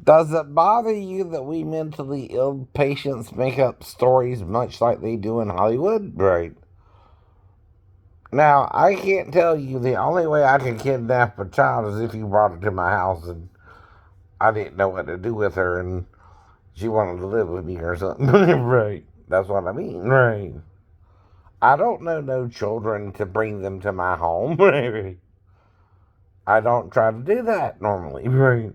Does it bother you that we mentally ill patients make up stories much like they do in Hollywood? Right. Now, I can't tell you the only way I can kidnap a child is if you brought her to my house and I didn't know what to do with her and she wanted to live with me or something. Right. That's what I mean. Right. I don't know no children to bring them to my home. Right. I don't try to do that normally. Right.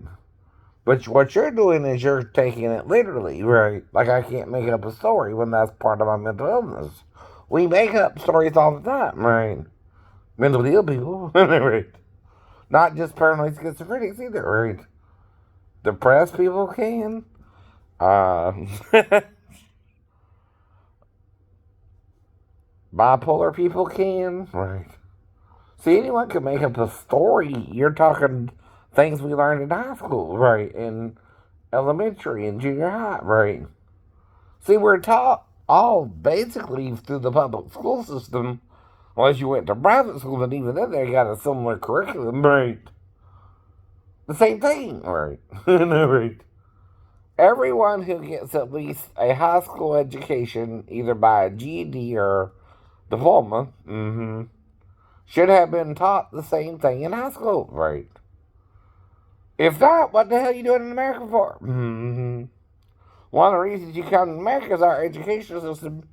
But what you're doing is you're taking it literally, right? Like I can't make up a story when that's part of my mental illness. We make up stories all the time, right? Mentally ill people, right? Not just paranoid schizophrenics either, right? Depressed people can. Uh, Bipolar people can, right? See, anyone can make up a story. You're talking things we learned in high school, right? In elementary and junior high, right? See, we're taught all basically through the public school system, unless you went to private school, and even then they got a similar curriculum, right? The same thing, right? No, right. Everyone who gets at least a high school education, either by a GED or diploma, should have been taught the same thing in high school, right? If not, what the hell are you doing in America for? One of the reasons you come to America is our educational system,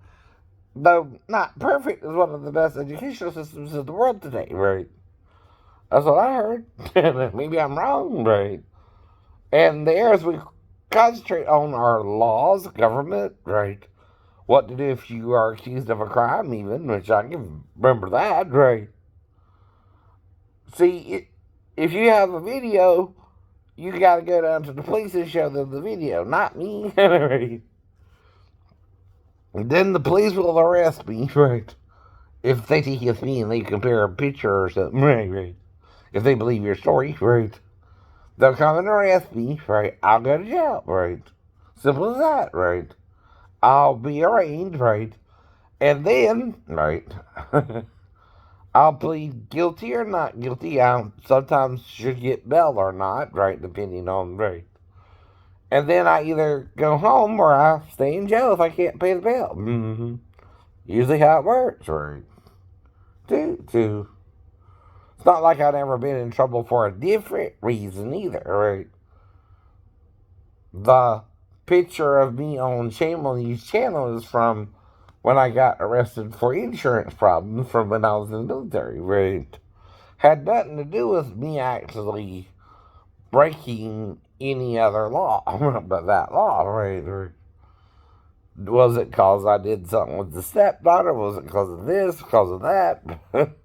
though not perfect, is one of the best educational systems in the world today, right? That's what I heard. Maybe I'm wrong, right? And the areas we concentrate on are laws, government, right? What to do if you are accused of a crime, even, which I can remember that, right? See, if you have a video, you got to go down to the police and show them the video, not me, right? And then the police will arrest me, right? If they think it's me and they compare a picture or something, right? If they believe your story, right? They'll come and arrest me, right? I'll go to jail, right? Simple as that, right? I'll be arraigned, right? And then, right? I'll plead guilty or not guilty. I sometimes should get bail or not, right? Depending on, right? And then I either go home or I stay in jail if I can't pay the bail. Usually how it works, right? Two. It's not like I've ever been in trouble for a different reason either, right? The picture of me on Shame on You's channel is from when I got arrested for insurance problems from when I was in the military, right? Had nothing to do with me actually breaking any other law but that law, right? Was it because I did something with the stepdaughter? Was it because of this? Because of that?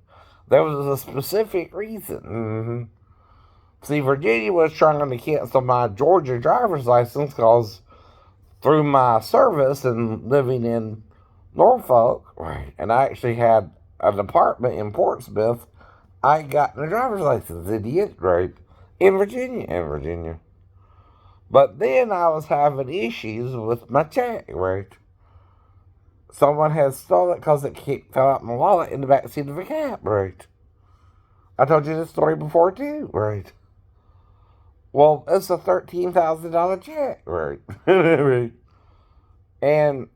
There was a specific reason. See, Virginia was trying to cancel my Georgia driver's license because through my service and living in Norfolk, right, and I actually had an apartment in Portsmouth, I got a driver's license, idiot, right, in Virginia. But then I was having issues with my check, right? Someone had stolen it because it fell out my wallet in the back seat of a cab, right? I told you this story before too, right? Well, it's a $13,000 check, right? Right. And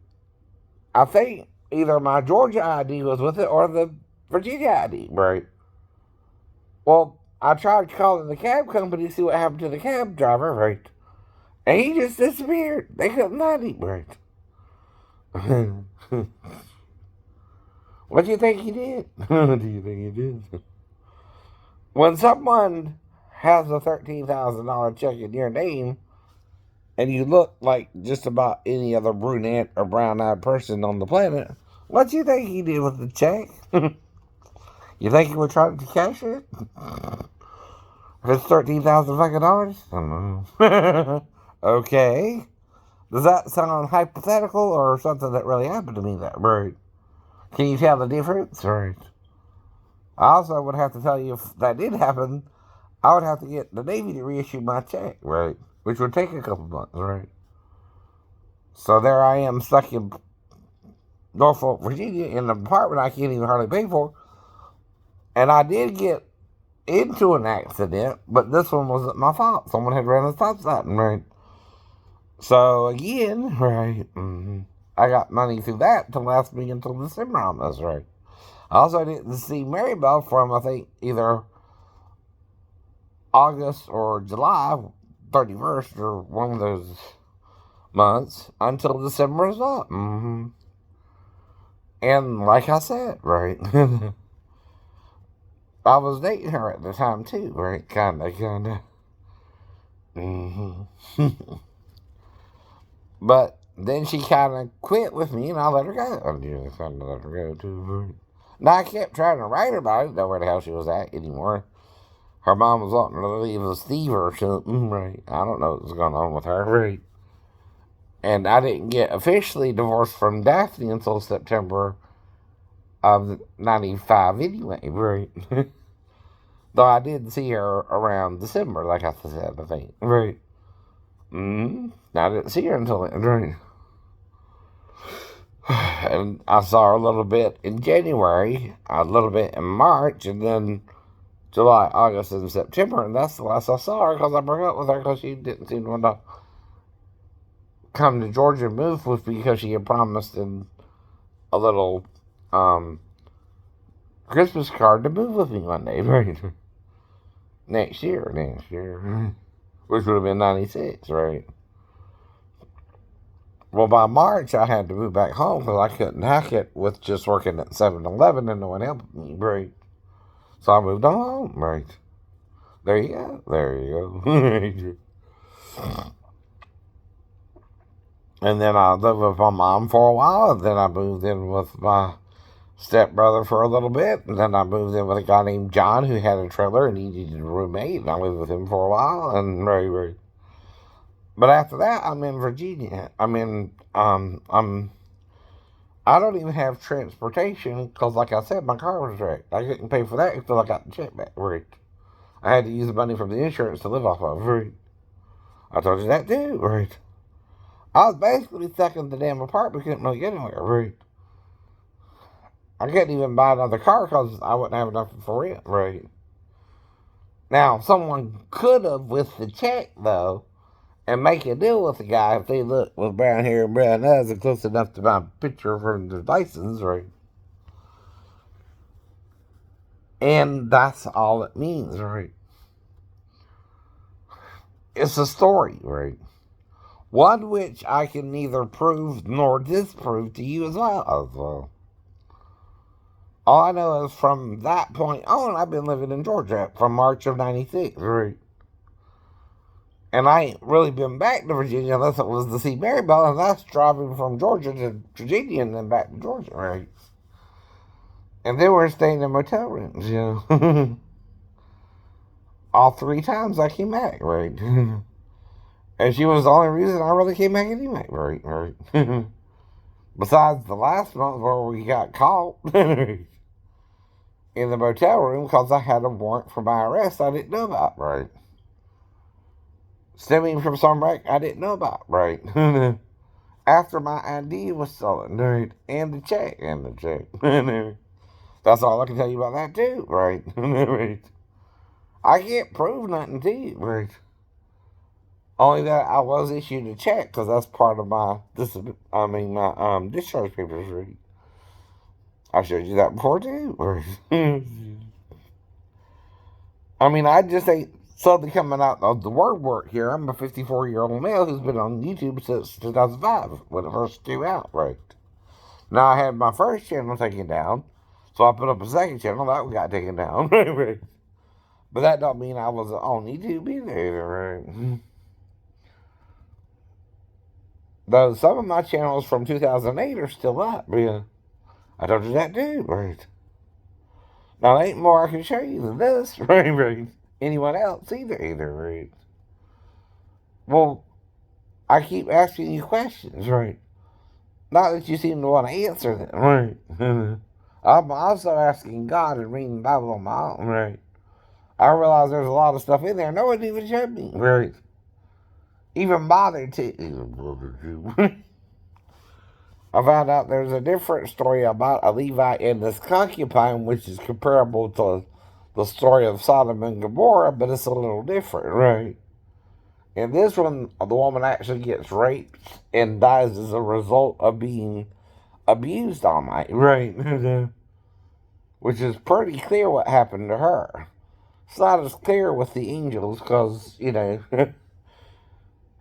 I think either my Georgia ID was with it or the Virginia ID, right? Well, I tried calling the cab company to see what happened to the cab driver, right? And he just disappeared. They couldn't find him, right? What do you think he did? What do you think he did? When someone has a $13,000 check in your name, and you look like just about any other brunette or brown-eyed person on the planet, what do you think he did with the check? You think he would try to cash it? If it's 13,000 fucking dollars? I don't know. Okay. Does that sound hypothetical or something that really happened to me that right? Can you tell the difference? Right. I also would have to tell you if that did happen, I would have to get the Navy to reissue my check, right? Which would take a couple months, right? So there I am stuck in Norfolk, Virginia in an apartment I can't even hardly pay for. And I did get into an accident, but this one wasn't my fault. Someone had ran a stop sign, right? So again, right, I got money through that to last me until December almost, right? I also didn't see Maribel from, I think, either August or July 31st or one of those months until December is up. And like I said, right, I was dating her at the time too, right? Kinda. But then she kind of quit with me, and I let her go. I just kind of let her go too. Now I kept trying to write her, but I didn't know where the hell she was at anymore. Her mom was wanting to leave a Steve or something, right? I don't know what was going on with her, right? And I didn't get officially divorced from Daphne until September of '95 anyway, right? Though I did see her around December, like I said, I think, right? I didn't see her until then, right? And I saw her a little bit in January, a little bit in March, and then July, August, and September, and that's the last I saw her because I broke up with her because she didn't seem to want to come to Georgia and move with me because she had promised in a little Christmas card to move with me one day, right? Next year, which would have been '96, right? Well, by March, I had to move back home because I couldn't hack it with just working at 7-Eleven and no one helping me, right? So I moved on home, right? There you go. And then I lived with my mom for a while, and then I moved in with my stepbrother for a little bit, and then I moved in with a guy named John who had a trailer and he needed a roommate, and I lived with him for a while, and right. But after that, I'm in Virginia. I don't even have transportation because, like I said, my car was wrecked. I couldn't pay for that until I got the check back, right? I had to use the money from the insurance to live off of, right? I told you that too, right? I was basically stuck in the damn apartment, couldn't really get anywhere, right? I couldn't even buy another car because I wouldn't have enough for rent, right? Now, someone could have with the check, though, and make a deal with the guy if they look with brown hair and brown eyes and close enough to my picture from the license, right? And that's all it means, right? It's a story, right? One which I can neither prove nor disprove to you as well. All I know is from that point on, I've been living in Georgia from March of '96, right? And I ain't really been back to Virginia unless it was to see Maribel, and that's driving from Georgia to Virginia and then back to Georgia, right? And then we're staying in motel rooms, all 3 times I came back, right? And she was the only reason I really came back anyway, right? Besides the last month where we got caught in the motel room because I had a warrant for my arrest I didn't know about, right? Stemming from some wreck I didn't know about, right? After my ID was stolen, right? And the check. That's all I can tell you about that too, right? Right. I can't prove nothing to you, right? Only that I was issued a check because that's part of my discharge papers, right? I showed you that before too, right? I just ain't suddenly coming out of the word work here. I'm a 54-year-old male who's been on YouTube since 2005 when it first came out, right? Now I had my first channel taken down, so I put up a second channel that one got taken down, right? But that don't mean I wasn't on YouTube either, right? Though some of my channels from 2008 are still up, yeah. I told you that too, right? Now, there ain't more I can show you than this, right? Anyone else either, right? Well, I keep asking you questions, right? Not that you seem to want to answer them, right? I'm also asking God and reading the Bible on my own, right? I realize there's a lot of stuff in there no one even showed me, right? Even bothered to. I found out there's a different story about a Levite and his concubine, which is comparable to the story of Sodom and Gomorrah, but it's a little different, right? In this one, the woman actually gets raped and dies as a result of being abused all night, right? Which is pretty clear what happened to her. It's not as clear with the angels because,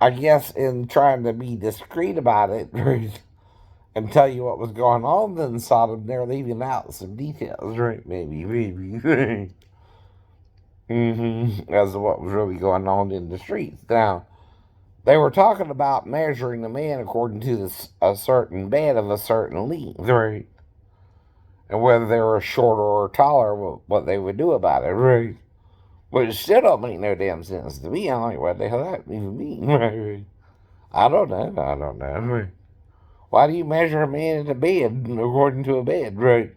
I guess in trying to be discreet about it and tell you what was going on in Sodom, they're leaving out some details, right? Maybe. As to what was really going on in the streets. Now, they were talking about measuring a man according to a certain bed of a certain length, right? And whether they were shorter or taller, what they would do about it, right? Which still don't make no damn sense to me. I'm like, what the hell that even mean, right? I don't know. Why do you measure a man in a bed according to a bed, right?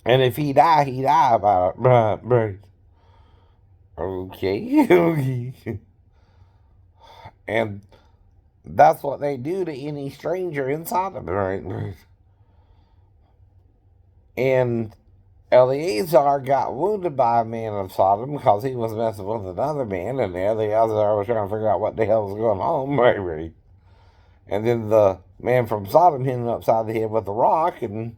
And if he die about it, right? Okay, okay. And that's what they do to any stranger in Sodom, right? And Eleazar got wounded by a man of Sodom because he was messing with another man, and Eleazar was trying to figure out what the hell was going on, right? And then the man from Sodom hit him upside the head with a rock, and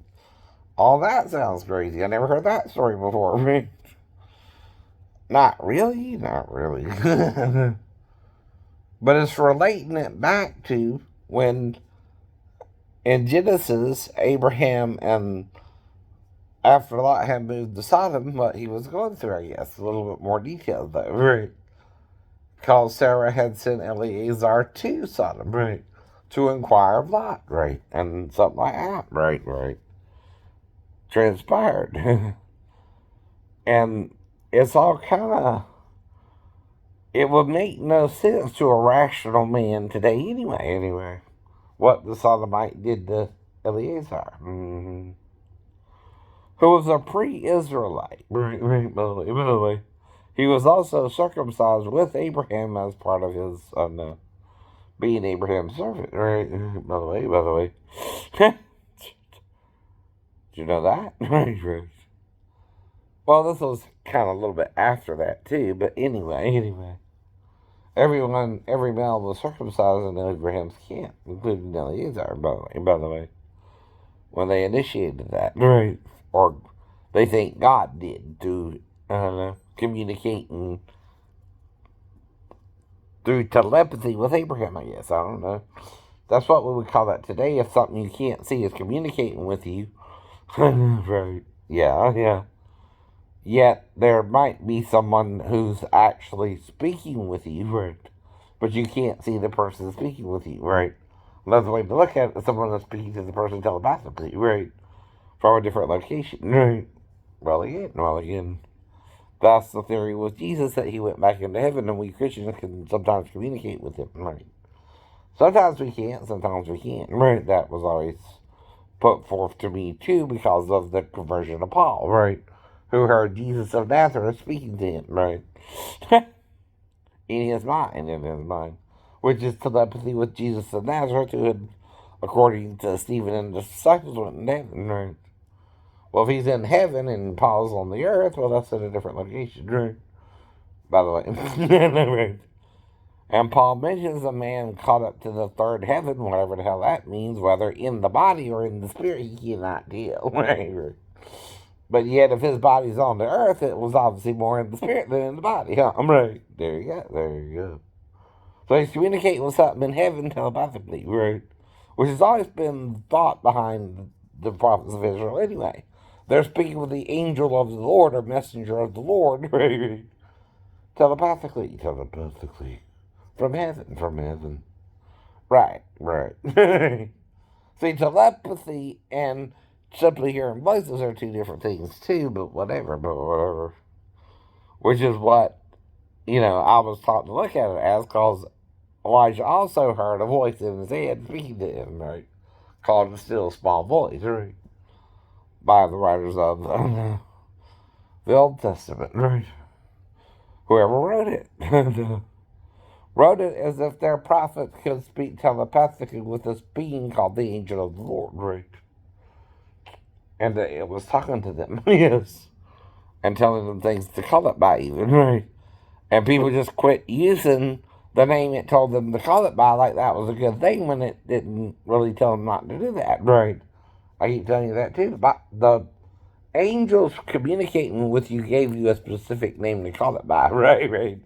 all that sounds crazy. I never heard that story before, right? Not really. But it's relating it back to when in Genesis, Abraham and after Lot had moved to Sodom, what he was going through, I guess. A little bit more detailed, though. Right. Because Sarah had sent Eleazar to Sodom, right, to inquire of Lot, right, and something like that, right, transpired. And it's all kind of, it would make no sense to a rational man today anyway, what the Sodomite did to Eleazar. Who was a pre-Israelite. Right, by the way. He was also circumcised with Abraham as part of his being Abraham's servant. Right, by the way. Did you know that? Right. Well, this was kind of a little bit after that too, but anyway. Every male was circumcised in Abraham's camp, including Eleazar, by the way, when they initiated that. Right. Or they think God did to, communicate through telepathy with Abraham, I guess. I don't know. That's what we would call that today if something you can't see is communicating with you. Right. Yeah. Yet there might be someone who's actually speaking with you, right? But you can't see the person speaking with you, right? Another way to look at it is someone that's speaking to the person telepathically, right? From a different location, right? Well, again. That's the theory with Jesus, that he went back into heaven, and we Christians can sometimes communicate with him, right? Sometimes we can't, sometimes we can't, right? That was always put forth to me, too, because of the conversion of Paul, right? Who heard Jesus of Nazareth speaking to him, right? in his mind, which is telepathy with Jesus of Nazareth, who had, according to Stephen and the disciples, went in heaven, right? Well, if he's in heaven and Paul's on the earth, well, that's at a different location, right? By the way. Right. And Paul mentions a man caught up to the third heaven, whatever the hell that means, whether in the body or in the spirit, he cannot tell, right? But yet, if his body's on the earth, it was obviously more in the spirit than in the body, huh? I'm right. There you go. So he's communicating with something in heaven telepathically, right? Which has always been thought behind the prophets of Israel anyway. They're speaking with the angel of the Lord or messenger of the Lord, right? Telepathically. From heaven. Right. See, telepathy and simply hearing voices are two different things too, but whatever. Which is what, I was taught to look at it as, because Elijah also heard a voice in his head speaking to him, right? Called a still small voice, right? By the writers of the Old Testament, right? Whoever wrote it. Wrote it as if their prophet could speak telepathically with this being called the angel of the Lord, right? And it was talking to them, yes. and telling them things to call it by, even, right? And people just quit using the name it told them to call it by like that was a good thing when it didn't really tell them not to do that, right? I keep telling you that too. But the angels communicating with you gave you a specific name to call it by, right?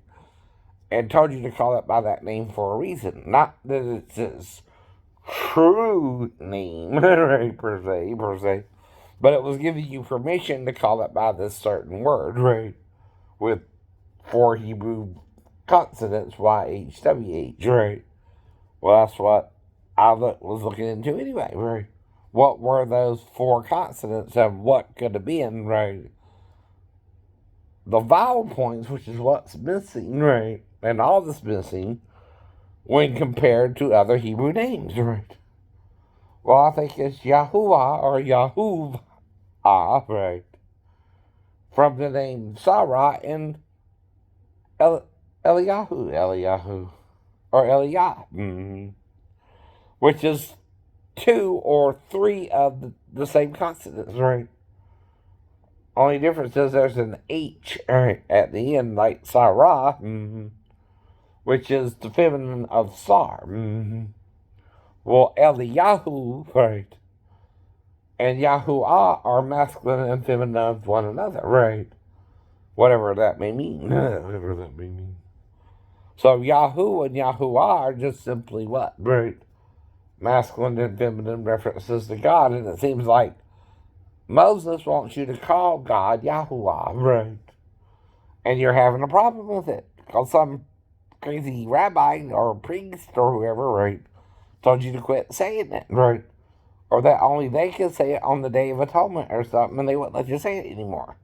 And told you to call it by that name for a reason. Not that it's its true name, right, per se. But it was giving you permission to call it by this certain word, right? With 4 Hebrew consonants, YHWH, right? Well, that's what I was looking into anyway, right? What were those 4 consonants and what could have been, right? The vowel points, which is what's missing, right? And all that's missing when compared to other Hebrew names, right? Well, I think it's Yahuwah or Yahuwah, right? From the name Sarah and Eliyahu, or Eliyah, which is 2 or 3 of the same consonants, right? Only difference is there's an H, right, at the end, like Sarah, which is the feminine of Sar. Well, Eliyahu, right, and Yahuwah are masculine and feminine of one another, right? Whatever that may mean. So Yahoo and Yahuwah are just simply what? Right. Masculine and feminine references to God, and it seems like Moses wants you to call God Yahuwah, right? And you're having a problem with it because some crazy rabbi or priest or whoever, right, told you to quit saying it, right? Or that only they could say it on the Day of Atonement or something, and they wouldn't let you say it anymore.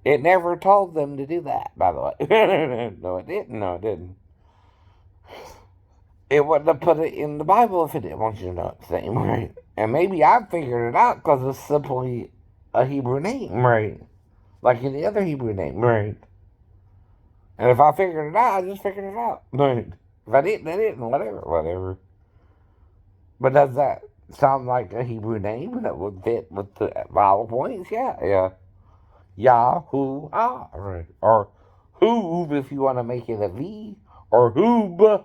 It never told them to do that, by the way. No, it didn't. No, it didn't. It wouldn't have put it in the Bible if it didn't want you to know its name, right? And maybe I figured it out because it's simply a Hebrew name, right? Like any other Hebrew name, right? And if I figured it out, I just figured it out, right? If I didn't, I didn't. Whatever. But does that sound like a Hebrew name that would fit with the vowel points? Yeah. Yahuwah, right? Or Hoov if you want to make it a V, or Hoob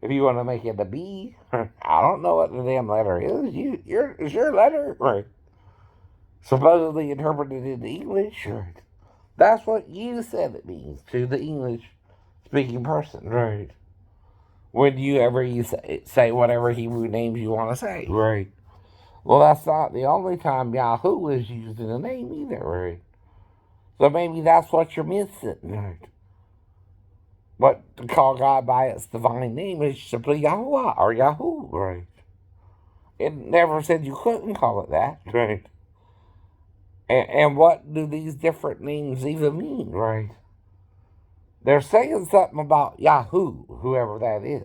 if you want to make it a B. I don't know what the damn letter is. It's your letter, right? Supposedly interpreted into English, right? That's what you said it means to the English speaking person, right? When you say whatever Hebrew names you want to say, right? Well, that's not the only time Yahoo is used in a name either, right? So maybe that's what you're missing, right? But to call God by its divine name is simply Yahuwah or Yahoo, right? It never said you couldn't call it that, right? And what do these different names even mean, right? They're saying something about Yahoo, whoever that is.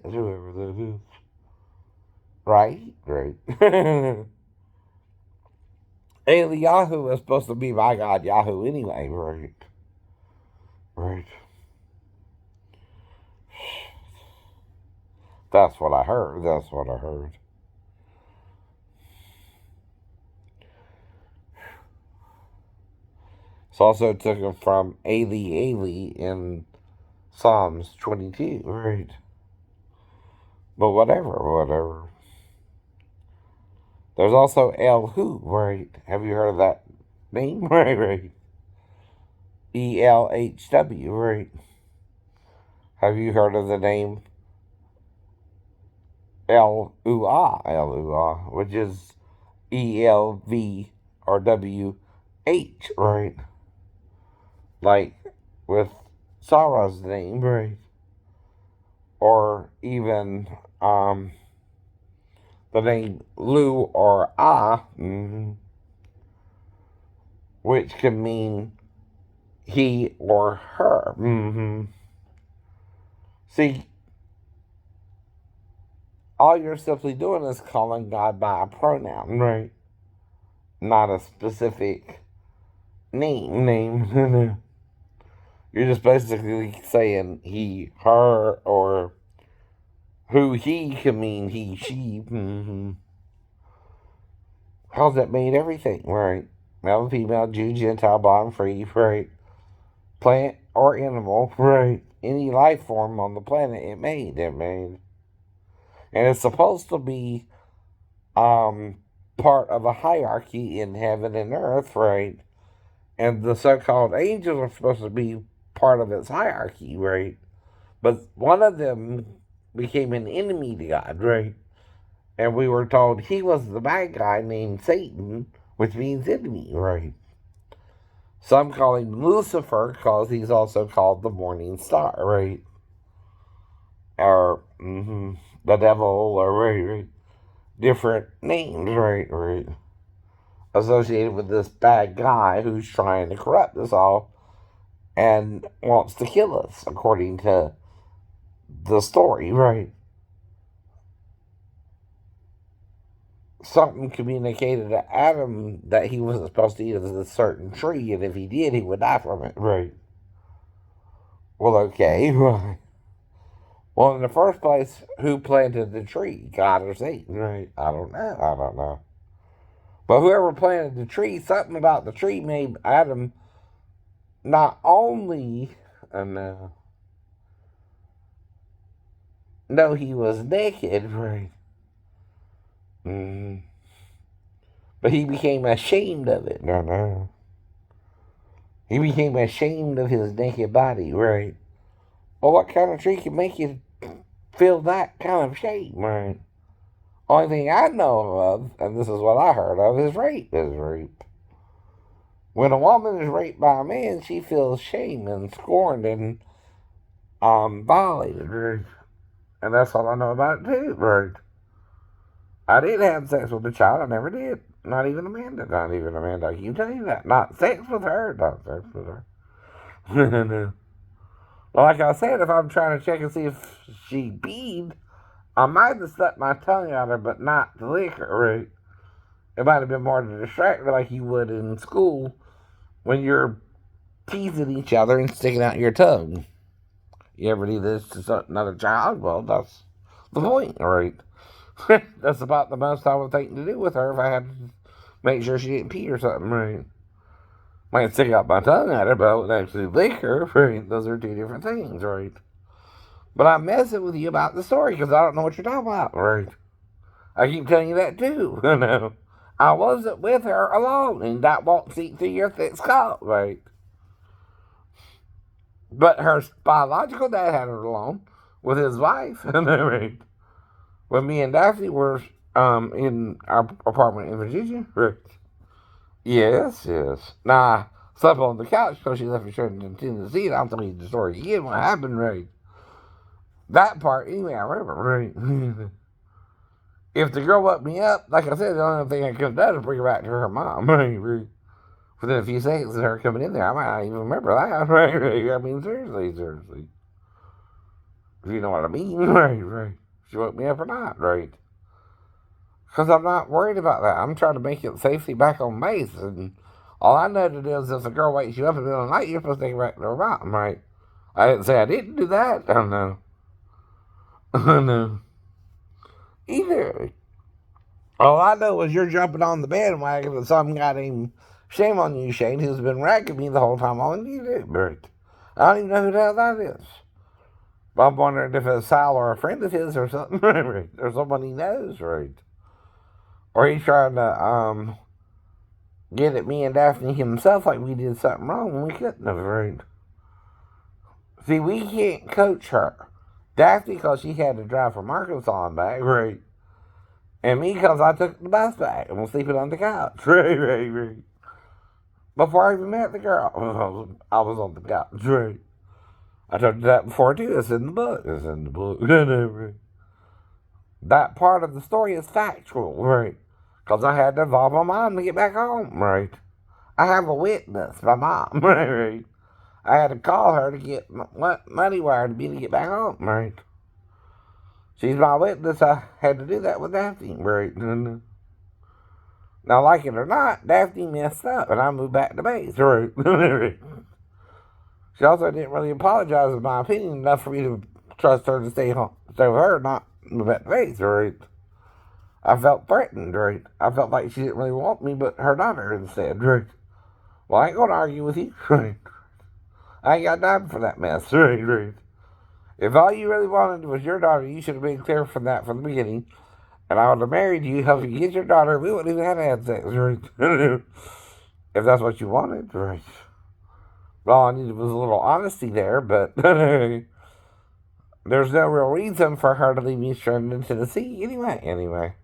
Right? Eliyahu is supposed to be my God Yahoo anyway, right? That's what I heard. It's also taken from Eli in Psalms 22, right? But whatever. There's also Elhu, right? Have you heard of that name? Right. ELHW, right? Have you heard of the name Eluah, which is ELV or WH, right? Like with Sarah's name, right? Or even the name Lu or which can mean he or her. See, all you're simply doing is calling God by a pronoun, right? Not a specific name. You're just basically saying he, her, or who he can mean he, she. How's that made everything, right? male, female, Jew, Gentile, bond, free, right? Plant or animal, right? Any life form on the planet, it made. And it's supposed to be part of a hierarchy in heaven and earth, right? And the so-called angels are supposed to be part of its hierarchy, right? But one of them became an enemy to God, right? And we were told he was the bad guy named Satan, which means enemy, right? Some call him Lucifer because he's also called the morning star, right? Or the devil, or right, different names, right, associated with this bad guy who's trying to corrupt us all and wants to kill us, according to the story, right? Something communicated to Adam that he wasn't supposed to eat of this certain tree, and if he did, he would die from it, right? Well, okay, right. Well, in the first place, who planted the tree? God or Satan, right? I don't know. But whoever planted the tree, something about the tree made Adam not only know he was naked, right? But he became ashamed of it. No. He became ashamed of his naked body, right? Well, what kind of tree can make you feel that kind of shame, right? Only thing I know of, and this is what I heard of, is rape. When a woman is raped by a man, she feels shame and scorned and violated, right? And that's all I know about it too, right? I did have sex with a child. I never did. Not even Amanda. I can tell you that. Not sex with her. No. Well, like I said, if I'm trying to check and see if she peed, I might have stuck my tongue out her, but not to lick her, right? It might have been more to distract her like you would in school when you're teasing each other and sticking out your tongue. You ever do this to another child? Well, that's the point, right? That's about the most I would think to do with her if I had to make sure she didn't pee or something, right? Might stick out my tongue at her, but I wouldn't actually lick her, right? Those are two different things, right? But I'm messing with you about the story because I don't know what you're talking about, right? I keep telling you that too, you know. I wasn't with her alone, and that won't seep through your thick skull, right? But her biological dad had her alone with his wife, right? When me and Daphne were in our apartment in Virginia, right? Yes. Now, I slept on the couch because she left me straight in Tennessee, and I'll tell you the story again, what happened, right? That part, anyway, I remember, right? If the girl woke me up, like I said, the only thing I could have done is bring her back to her mom, right? Within a few seconds of her coming in there, I might not even remember that, right? I mean, seriously. If you know what I mean, right. She woke me up or not, right? Because I'm not worried about that. I'm trying to make it safely back on base, and all I know to do is if a girl wakes you up in the middle of the night, you're supposed to take her back to her mom, right? I didn't say I didn't do that. I don't know. No. Either. All I know is you're jumping on the bandwagon with some guy named Shame on You, Shane, who's been ragging me the whole time on YouTube, Bert. I don't even know who the hell that is. But I'm wondering if it's Sal or a friend of his or something, right? Or someone he knows, right? Or he's trying to get at me and Daphne himself like we did something wrong when we couldn't have, right? See, we can't coach her. Daphne, because she had to drive from Arkansas and back, right? And me, because I took the bus back and was sleeping on the couch, right. Before I even met the girl, I was on the couch, right? I told you that before, too. It's in the book. Right. That part of the story is factual, right? Because I had to involve my mom to get back home, right? I have a witness, my mom, right? I had to call her to get money wired to me to get back home, right? She's my witness. I had to do that with Daphne, right? Now, like it or not, Daphne messed up, and I moved back to base, right? She also didn't really apologize, in my opinion, enough for me to trust her to stay with her, not move back to base, right? I felt threatened, right? I felt like she didn't really want me, but her daughter instead, right? Well, I ain't gonna argue with you. Right. I ain't got time for that mess. Right, right. If all you really wanted was your daughter, you should have been clear from that from the beginning. And I would have married you, helped you get your daughter. We wouldn't even have had sex, right? If that's what you wanted, right? All I needed was a little honesty there, but there's no real reason for her to leave me stranded in Tennessee anyway.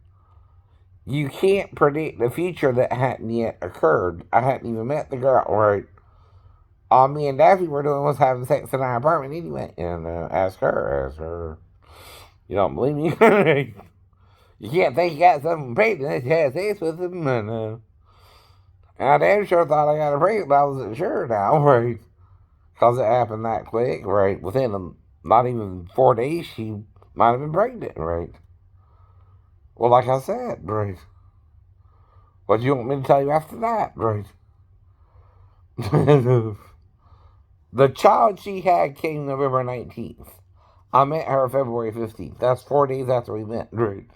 You can't predict the future that hadn't yet occurred. I hadn't even met the girl, right? All me and Daffy were doing was having sex in our apartment anyway. And ask her. You don't believe me? You can't think you got something pregnant unless you had sex with him. And I damn sure thought I got her pregnant, but I wasn't sure now, right? Because it happened that quick, right? Within not even 4 days, she might have been pregnant, right? Well, like I said, right? What do you want me to tell you after that, right? The child she had came November 19th. I met her February 15th. That's 4 days after we met, right?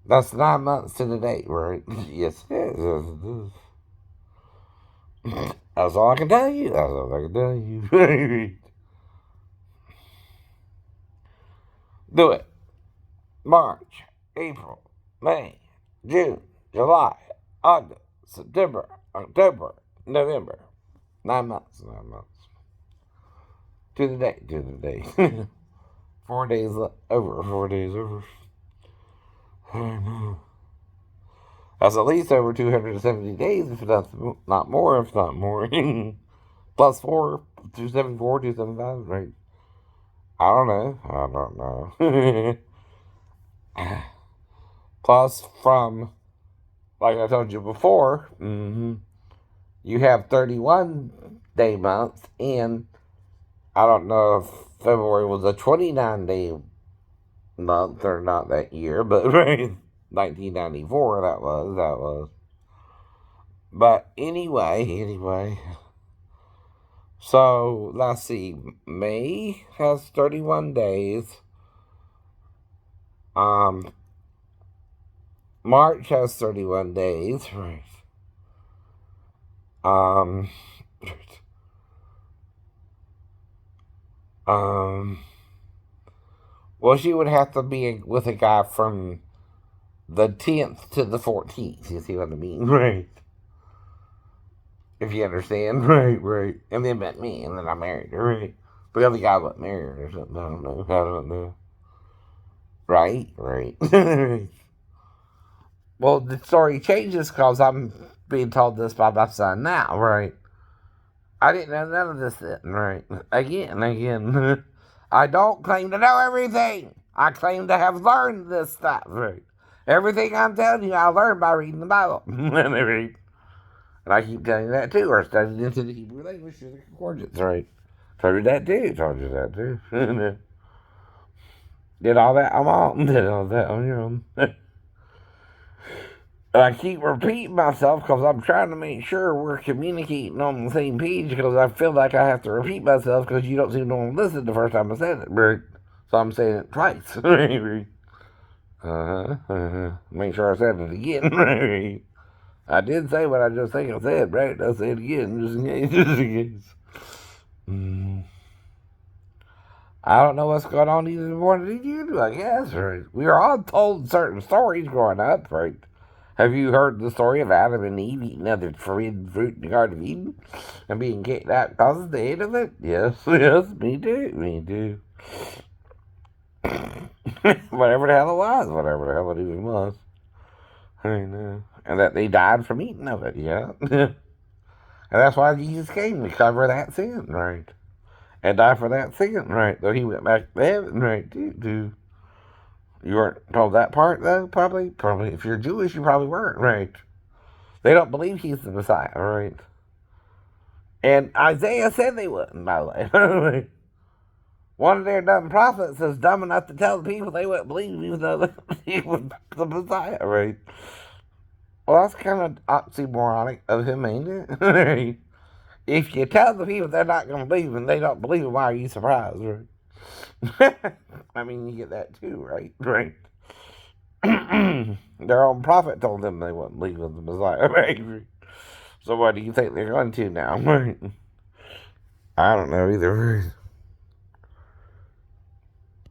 That's 9 months to the date, right? Yes, it is. That's all I can tell you. That's all I can tell you. Do it. March, April, May, June, July, August, September, October, November. 9 months. 9 months. To the day. 4 days over. 4 days over. I know. That's at least over 270 days, if that's not more, if not more. Plus 4, 274, 275, right? I don't know. Plus, from, like I told you before, you have 31 day months, and I don't know if February was a 29-day month or not that year, but right, 1994 that was. But anyway. So let's see. May has 31 days. March has 31 days, right? Well, she would have to be with a guy from the 10th to the 14th. You see what I mean? Right. If you understand. Right. And then met me, and then I married her, right? But the other guy wasn't married or something. I don't know. Right. Well, the story changes because I'm being told this by my son now, right? I didn't know none of this then, right? Again. I don't claim to know everything. I claim to have learned this stuff, right? Everything I'm telling you, I learned by reading the Bible. And I keep telling you that too, or studying into the Hebrew language through the concordance, right? Told you that too. Did all that on your own. And I keep repeating myself because I'm trying to make sure we're communicating on the same page, because I feel like I have to repeat myself because you don't seem to want to listen the first time I said it, right? So I'm saying it twice. Make sure I said it again, right? I did say what I just think I said, right? I'll say it again, just in case. I don't know what's going on either more than you do, I guess, right? We were all told certain stories growing up, right? Have you heard the story of Adam and Eve eating of forbidden fruit in the Garden of Eden and being kicked out because of the end of it? Yes, me too. Whatever the hell it even was. I know. And that they died from eating of it, yeah. And that's why Jesus came, to cover that sin, right? And die for that sin, right? Though he went back to heaven, right, too. You weren't told that part, though, probably. If you're Jewish, you probably weren't, right? They don't believe he's the Messiah, right? And Isaiah said they wouldn't, by the way. One of their dumb prophets is dumb enough to tell the people they wouldn't believe him, even though he was the Messiah, right? Well, that's kind of oxymoronic of him, ain't it? If you tell the people they're not going to believe him, they don't believe him, why are you surprised, right? I mean, you get that too, right? Right. Their own prophet told them they wouldn't believe in the Messiah, right? So what do you think they're going to now? I don't know either.